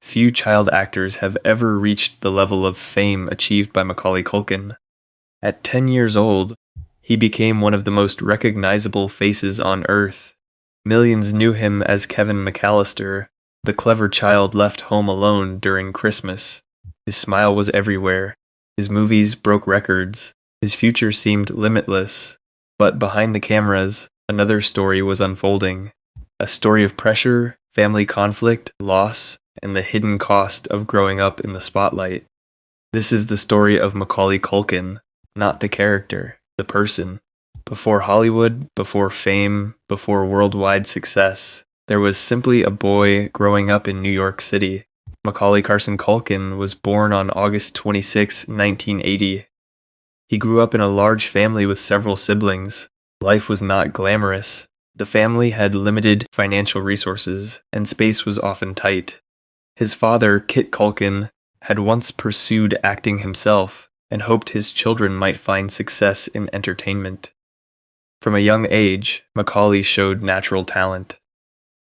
Few child actors have ever reached the level of fame achieved by Macaulay Culkin. At 10 years old, he became one of the most recognizable faces on Earth. Millions knew him as Kevin McAllister, the clever child left home alone during Christmas. His smile was everywhere. His movies broke records. His future seemed limitless. But behind the cameras, another story was unfolding. A story of pressure, family conflict, loss, and the hidden cost of growing up in the spotlight. This is the story of Macaulay Culkin, not the character, the person. Before Hollywood, before fame, before worldwide success, there was simply a boy growing up in New York City. Macaulay Carson Culkin was born on August 26, 1980. He grew up in a large family with several siblings. Life was not glamorous. The family had limited financial resources, and space was often tight. His father, Kit Culkin, had once pursued acting himself and hoped his children might find success in entertainment. From a young age, Macaulay showed natural talent.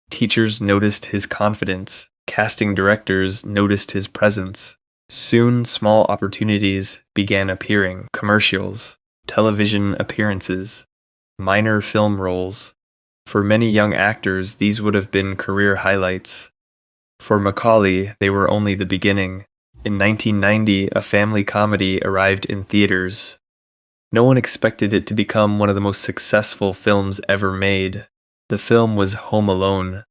Teachers noticed his confidence. Casting directors noticed his presence. Soon, small opportunities began appearing: commercials, television appearances, minor film roles. For many young actors, these would have been career highlights. For Macaulay, they were only the beginning. In 1990, a family comedy arrived in theaters. No one expected it to become one of the most successful films ever made. The film was Home Alone.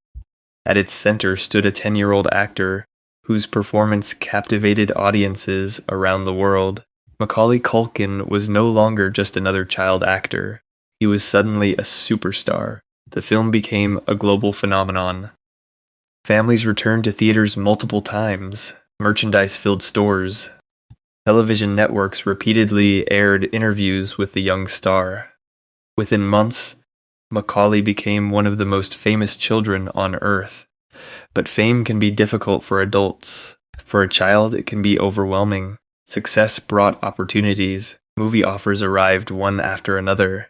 At its center stood a 10-year-old actor whose performance captivated audiences around the world. Macaulay Culkin was no longer just another child actor. He was suddenly a superstar. The film became a global phenomenon. Families returned to theaters multiple times. Merchandise filled stores. Television networks repeatedly aired interviews with the young star. Within months, Macaulay became one of the most famous children on Earth. But fame can be difficult for adults. For a child, it can be overwhelming. Success brought opportunities. Movie offers arrived one after another.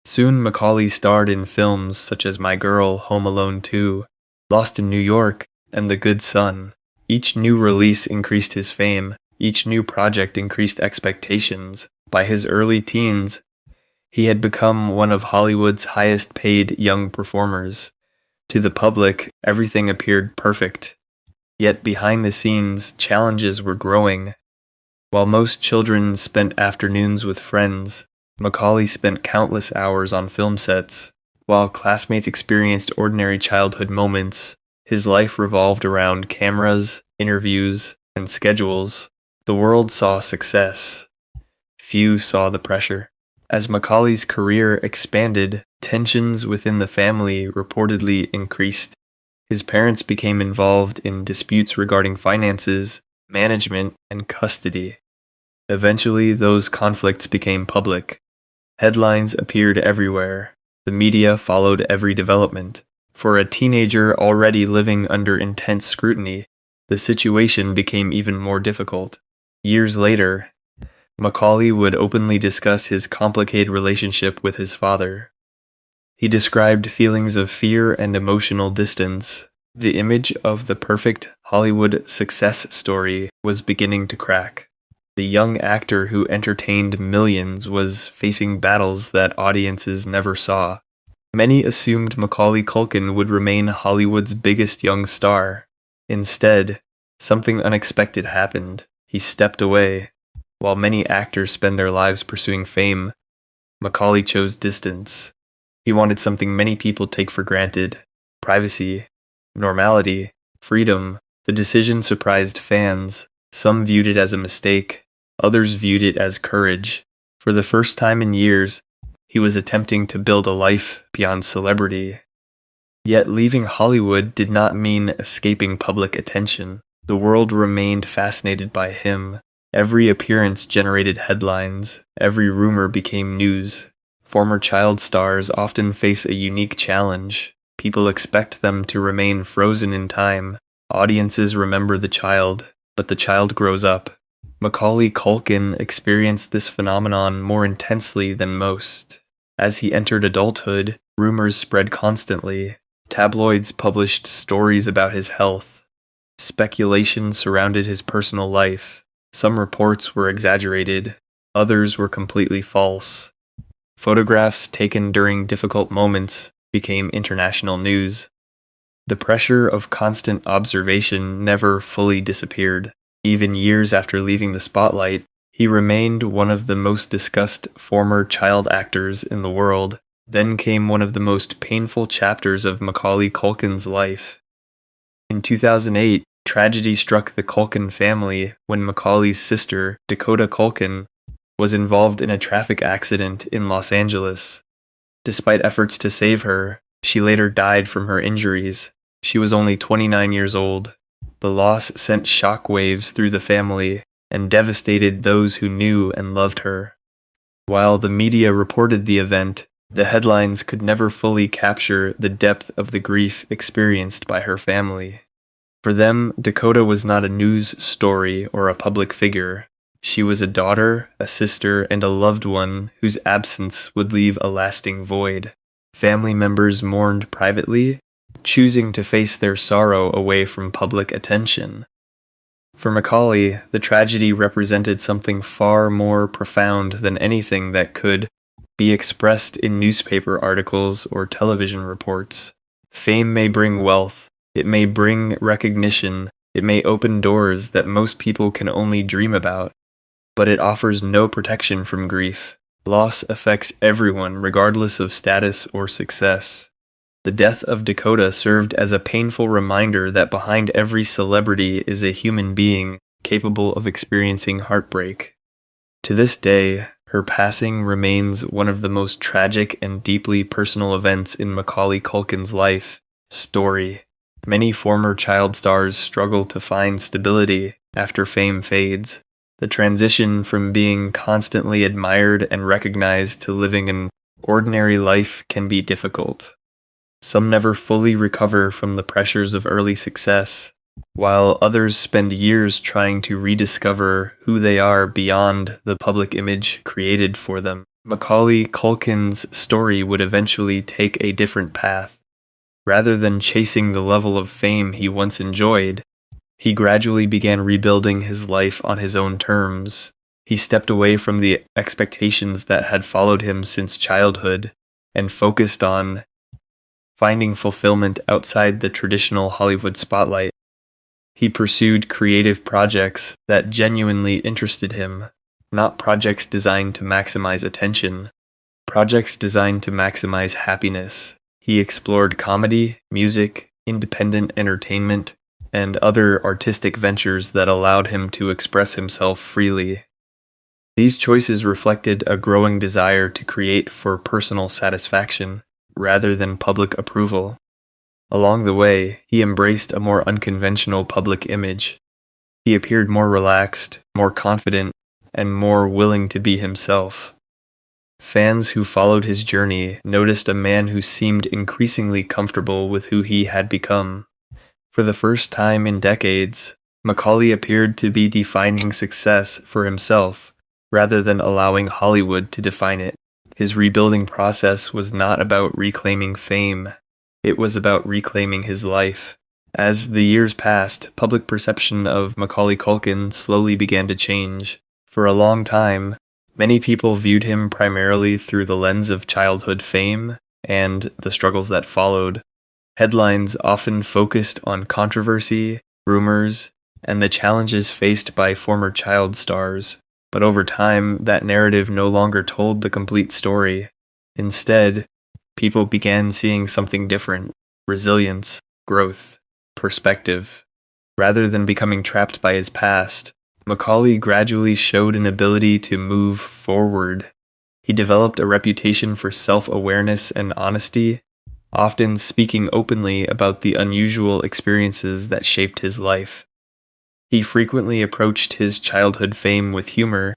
Soon, Macaulay starred in films such as My Girl, Home Alone 2, Lost in New York, and The Good Son. Each new release increased his fame. Each new project increased expectations. By his early teens, he had become one of Hollywood's highest-paid young performers. To the public, everything appeared perfect. Yet behind the scenes, challenges were growing. While most children spent afternoons with friends, Macaulay spent countless hours on film sets. While classmates experienced ordinary childhood moments, his life revolved around cameras, interviews, and schedules. The world saw success. Few saw the pressure. As Macaulay's career expanded, tensions within the family reportedly increased. His parents became involved in disputes regarding finances, management, and custody. Eventually, those conflicts became public. Headlines appeared everywhere. The media followed every development. For a teenager already living under intense scrutiny, the situation became even more difficult. Years later, Macaulay would openly discuss his complicated relationship with his father. He described feelings of fear and emotional distance. The image of the perfect Hollywood success story was beginning to crack. The young actor who entertained millions was facing battles that audiences never saw. Many assumed Macaulay Culkin would remain Hollywood's biggest young star. Instead, something unexpected happened. He stepped away. While many actors spend their lives pursuing fame, Macaulay chose distance. He wanted something many people take for granted: privacy, normality, freedom. The decision surprised fans. Some viewed it as a mistake, others viewed it as courage. For the first time in years, he was attempting to build a life beyond celebrity. Yet leaving Hollywood did not mean escaping public attention. The world remained fascinated by him. Every appearance generated headlines. Every rumor became news. Former child stars often face a unique challenge. People expect them to remain frozen in time. Audiences remember the child, but the child grows up. Macaulay Culkin experienced this phenomenon more intensely than most. As he entered adulthood, rumors spread constantly. Tabloids published stories about his health. Speculation surrounded his personal life. Some reports were exaggerated, others were completely false. Photographs taken during difficult moments became international news. The pressure of constant observation never fully disappeared. Even years after leaving the spotlight, he remained one of the most discussed former child actors in the world. Then came one of the most painful chapters of Macaulay Culkin's life. In 2008, tragedy struck the Culkin family when Macaulay's sister, Dakota Culkin, was involved in a traffic accident in Los Angeles. Despite efforts to save her, she later died from her injuries. She was only 29 years old. The loss sent shockwaves through the family and devastated those who knew and loved her. While the media reported the event, the headlines could never fully capture the depth of the grief experienced by her family. For them, Dakota was not a news story or a public figure. She was a daughter, a sister, and a loved one whose absence would leave a lasting void. Family members mourned privately, choosing to face their sorrow away from public attention. For Macaulay, the tragedy represented something far more profound than anything that could be expressed in newspaper articles or television reports. Fame may bring wealth, it may bring recognition, it may open doors that most people can only dream about, but it offers no protection from grief. Loss affects everyone regardless of status or success. The death of Dakota served as a painful reminder that behind every celebrity is a human being capable of experiencing heartbreak. To this day, her passing remains one of the most tragic and deeply personal events in Macaulay Culkin's life story. Many former child stars struggle to find stability after fame fades. The transition from being constantly admired and recognized to living an ordinary life can be difficult. Some never fully recover from the pressures of early success, while others spend years trying to rediscover who they are beyond the public image created for them. Macaulay Culkin's story would eventually take a different path. Rather than chasing the level of fame he once enjoyed, he gradually began rebuilding his life on his own terms. He stepped away from the expectations that had followed him since childhood and focused on finding fulfillment outside the traditional Hollywood spotlight. He pursued creative projects that genuinely interested him, not projects designed to maximize attention, projects designed to maximize happiness. He explored comedy, music, independent entertainment, and other artistic ventures that allowed him to express himself freely. These choices reflected a growing desire to create for personal satisfaction rather than public approval. Along the way, he embraced a more unconventional public image. He appeared more relaxed, more confident, and more willing to be himself. Fans who followed his journey noticed a man who seemed increasingly comfortable with who he had become. For the first time in decades, Macaulay appeared to be defining success for himself, rather than allowing Hollywood to define it. His rebuilding process was not about reclaiming fame. It was about reclaiming his life. As the years passed, public perception of Macaulay Culkin slowly began to change. For a long time, many people viewed him primarily through the lens of childhood fame and the struggles that followed. Headlines often focused on controversy, rumors, and the challenges faced by former child stars. But over time, that narrative no longer told the complete story. Instead, people began seeing something different: resilience, growth, perspective. Rather than becoming trapped by his past, Macaulay gradually showed an ability to move forward. He developed a reputation for self-awareness and honesty, often speaking openly about the unusual experiences that shaped his life. He frequently approached his childhood fame with humor,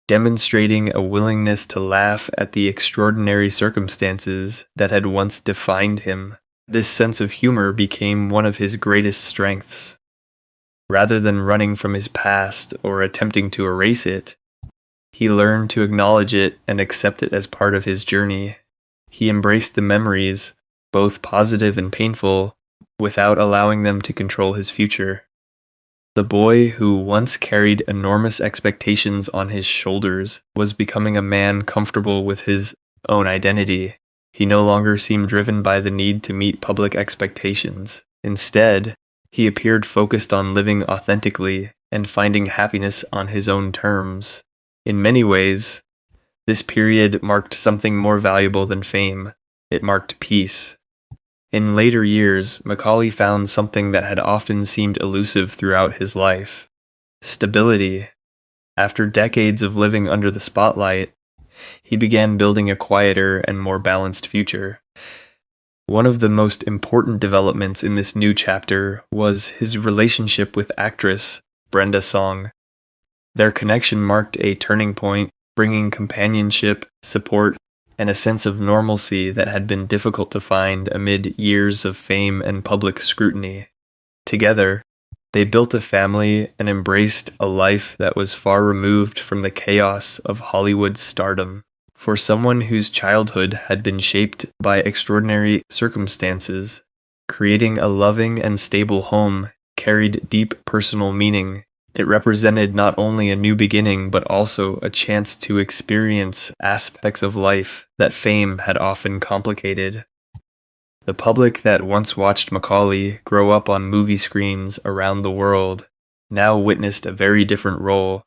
demonstrating a willingness to laugh at the extraordinary circumstances that had once defined him. This sense of humor became one of his greatest strengths. Rather than running from his past or attempting to erase it, he learned to acknowledge it and accept it as part of his journey. He embraced the memories, both positive and painful, without allowing them to control his future. The boy who once carried enormous expectations on his shoulders was becoming a man comfortable with his own identity. He no longer seemed driven by the need to meet public expectations. Instead, he appeared focused on living authentically and finding happiness on his own terms. In many ways, this period marked something more valuable than fame. It marked peace. In later years, Macaulay found something that had often seemed elusive throughout his life: stability. After decades of living under the spotlight, he began building a quieter and more balanced future. One of the most important developments in this new chapter was his relationship with actress Brenda Song. Their connection marked a turning point, bringing companionship, support, and a sense of normalcy that had been difficult to find amid years of fame and public scrutiny. Together, they built a family and embraced a life that was far removed from the chaos of Hollywood's stardom. For someone whose childhood had been shaped by extraordinary circumstances, creating a loving and stable home carried deep personal meaning. It represented not only a new beginning, but also a chance to experience aspects of life that fame had often complicated. The public that once watched Macaulay grow up on movie screens around the world now witnessed a very different role.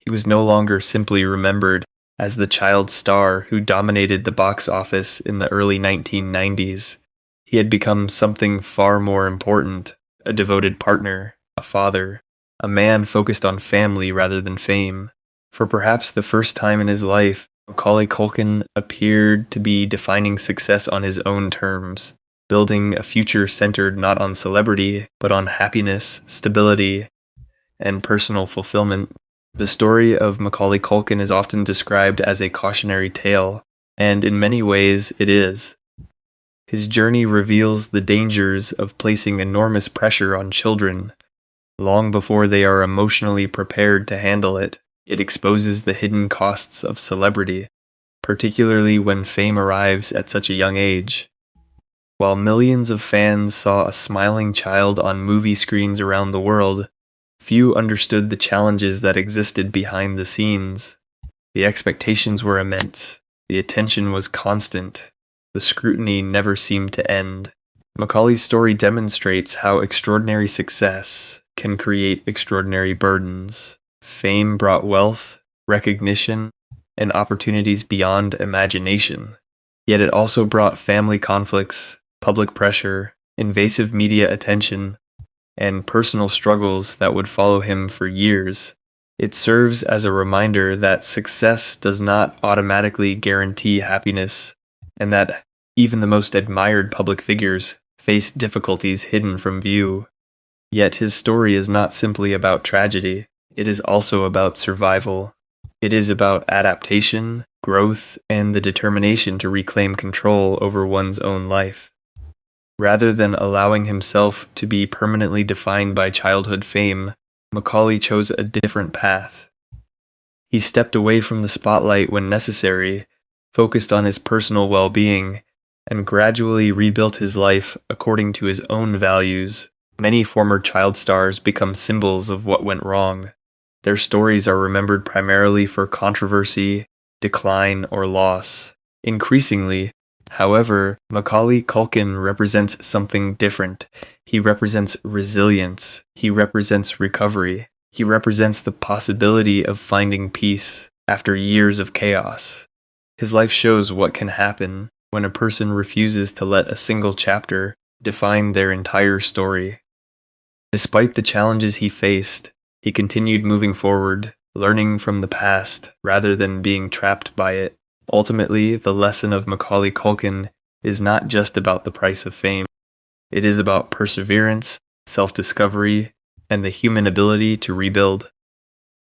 He was no longer simply remembered as the child star who dominated the box office in the early 1990s. He had become something far more important: a devoted partner, a father, a man focused on family rather than fame. For perhaps the first time in his life, Macaulay Culkin appeared to be defining success on his own terms, building a future centered not on celebrity, but on happiness, stability, and personal fulfillment. The story of Macaulay Culkin is often described as a cautionary tale, and in many ways it is. His journey reveals the dangers of placing enormous pressure on children long before they are emotionally prepared to handle it. It exposes the hidden costs of celebrity, particularly when fame arrives at such a young age. While millions of fans saw a smiling child on movie screens around the world, few understood the challenges that existed behind the scenes. The expectations were immense, the attention was constant, the scrutiny never seemed to end. Macaulay's story demonstrates how extraordinary success can create extraordinary burdens. Fame brought wealth, recognition, and opportunities beyond imagination. Yet it also brought family conflicts, public pressure, invasive media attention, and personal struggles that would follow him for years. It serves as a reminder that success does not automatically guarantee happiness, and that even the most admired public figures face difficulties hidden from view. Yet his story is not simply about tragedy. It is also about survival. It is about adaptation, growth, and the determination to reclaim control over one's own life. Rather than allowing himself to be permanently defined by childhood fame, Macaulay chose a different path. He stepped away from the spotlight when necessary, focused on his personal well-being, and gradually rebuilt his life according to his own values. Many former child stars become symbols of what went wrong. Their stories are remembered primarily for controversy, decline, or loss. Increasingly, however, Macaulay Culkin represents something different. He represents resilience. He represents recovery. He represents the possibility of finding peace after years of chaos. His life shows what can happen when a person refuses to let a single chapter define their entire story. Despite the challenges he faced, he continued moving forward, learning from the past rather than being trapped by it. Ultimately, the lesson of Macaulay Culkin is not just about the price of fame. It is about perseverance, self-discovery, and the human ability to rebuild.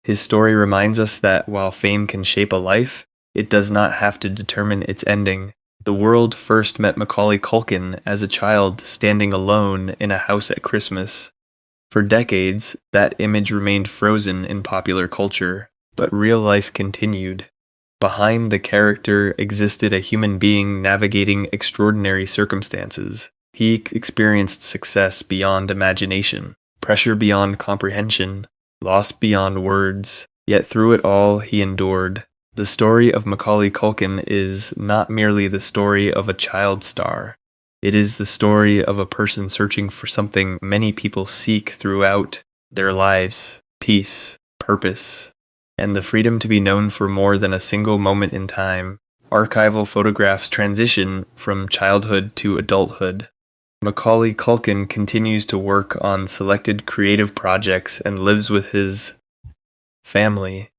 His story reminds us that while fame can shape a life, it does not have to determine its ending. The world first met Macaulay Culkin as a child standing alone in a house at Christmas. For decades, that image remained frozen in popular culture, but real life continued. Behind the character existed a human being navigating extraordinary circumstances. He experienced success beyond imagination, pressure beyond comprehension, loss beyond words, yet through it all he endured. The story of Macaulay Culkin is not merely the story of a child star. It is the story of a person searching for something many people seek throughout their lives: peace, purpose, and the freedom to be known for more than a single moment in time. Archival photographs transition from childhood to adulthood. Macaulay Culkin continues to work on selected creative projects and lives with his family